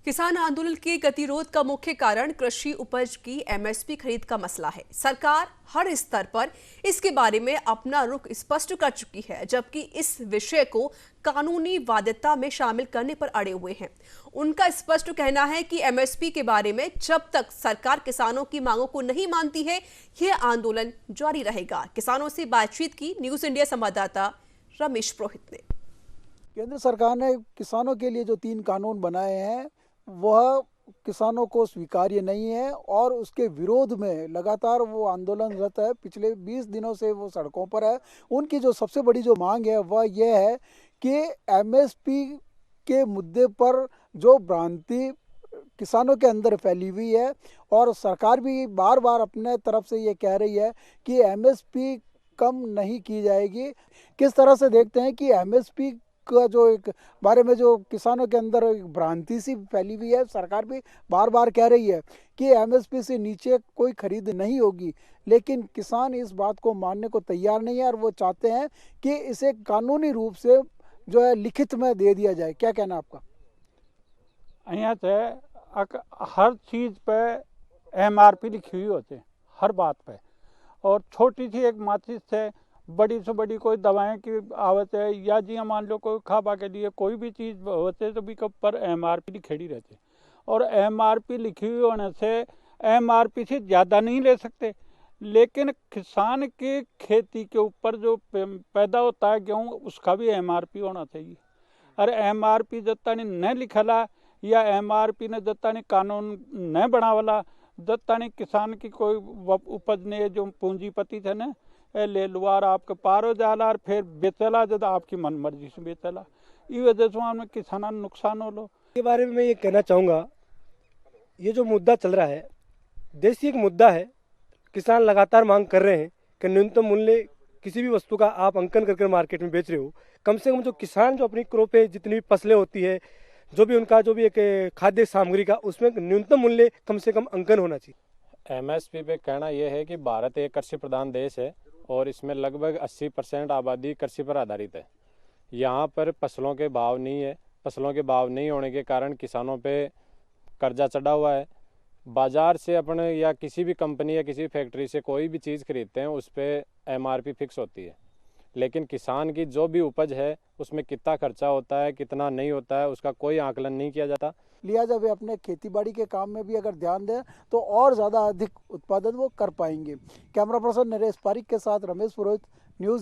किसान आंदोलन के गतिरोध का मुख्य कारण कृषि उपज की एमएसपी खरीद का मसला है। सरकार हर स्तर पर इसके बारे में अपना रुख स्पष्ट कर चुकी है, जबकि इस विषय को कानूनी वाध्यता में शामिल करने पर अड़े हुए हैं। उनका स्पष्ट कहना है कि एमएसपी के बारे में जब तक सरकार किसानों की मांगों को नहीं मानती है, यह आंदोलन जारी रहेगा। किसानों से बातचीत की न्यूज इंडिया संवाददाता रमेश पुरोहित ने। केंद्र सरकार ने किसानों के लिए जो 3 कानून बनाए हैं वह किसानों को स्वीकार्य नहीं है और उसके विरोध में लगातार वो आंदोलनरत है। पिछले 20 दिनों से वो सड़कों पर है। उनकी जो सबसे बड़ी जो मांग है वह यह है कि एमएसपी के मुद्दे पर जो भ्रांति किसानों के अंदर फैली हुई है और सरकार भी बार बार अपने तरफ से ये कह रही है कि एमएसपी कम नहीं की जाएगी। किस तरह से देखते हैं कि एमएसपी का जो एक बारे में जो किसानों के अंदर एक भ्रांति सी फैली हुई है, सरकार भी बार बार कह रही है कि एमएसपी से नीचे कोई खरीद नहीं होगी, लेकिन किसान इस बात को मानने को तैयार नहीं है और वो चाहते हैं कि इसे कानूनी रूप से जो है लिखित में दे दिया जाए। क्या कहना आपका? અહીંયા છે हर चीज़ पे एमआरपी लिखी हुई होती है, हर बात पे। और छोटी सी एक माचिस से बड़ी से बड़ी कोई दवाएं की आवत है या जी मान लो कोई खाबा के लिए कोई भी चीज़ होते तो भी पर एमआरपी लिखेड़ी रहती। और एमआरपी लिखी हुई होने से एमआरपी से ज़्यादा नहीं ले सकते, लेकिन किसान की खेती के ऊपर जो पैदा होता है गेहूँ, उसका भी एमआरपी होना चाहिए। और एमआरपी जत्ता न लिखला या एमआरपी ने जत्ता कानून न बनावला, जत्ता किसान की कोई उपज ने जो पूंजीपति थे न ले लुआर आपके पारो जाला और फिर बेचला जब आपकी मन मर्जी से बेचला, इस वजह से हमें किसान नुकसान हो लो। के बारे में मैं ये कहना चाहूँगा, ये जो मुद्दा चल रहा है देश एक मुद्दा है। किसान लगातार मांग कर रहे हैं कि न्यूनतम मूल्य किसी भी वस्तु का आप अंकन करके मार्केट में बेच रहे हो, कम से कम जो किसान जो अपनी क्रॉप पे जितनी भी फसलें होती है, जो भी उनका जो भी एक खाद्य सामग्री का, उसमें न्यूनतम मूल्य कम से कम अंकन होना चाहिए। एमएसपी पे कहना यह है कि भारत एक कृषि प्रधान देश है और इसमें लगभग 80% आबादी कृषि पर आधारित है। यहाँ पर फसलों के भाव नहीं है। फसलों के भाव नहीं होने के कारण किसानों पे कर्जा चढ़ा हुआ है। बाज़ार से अपने या किसी भी कंपनी या किसी फैक्ट्री से कोई भी चीज़ खरीदते हैं उस पर एमआरपी फिक्स होती है, लेकिन किसान की जो भी उपज है उसमें कितना खर्चा होता है कितना नहीं होता है उसका कोई आकलन नहीं किया जाता। लिहाजा वे अपने खेतीबाड़ी के काम में भी अगर ध्यान दें तो और ज़्यादा अधिक उत्पादन वो कर पाएंगे। कैमरा पर्सन नरेश पारिक के साथ रमेश पुरोहित,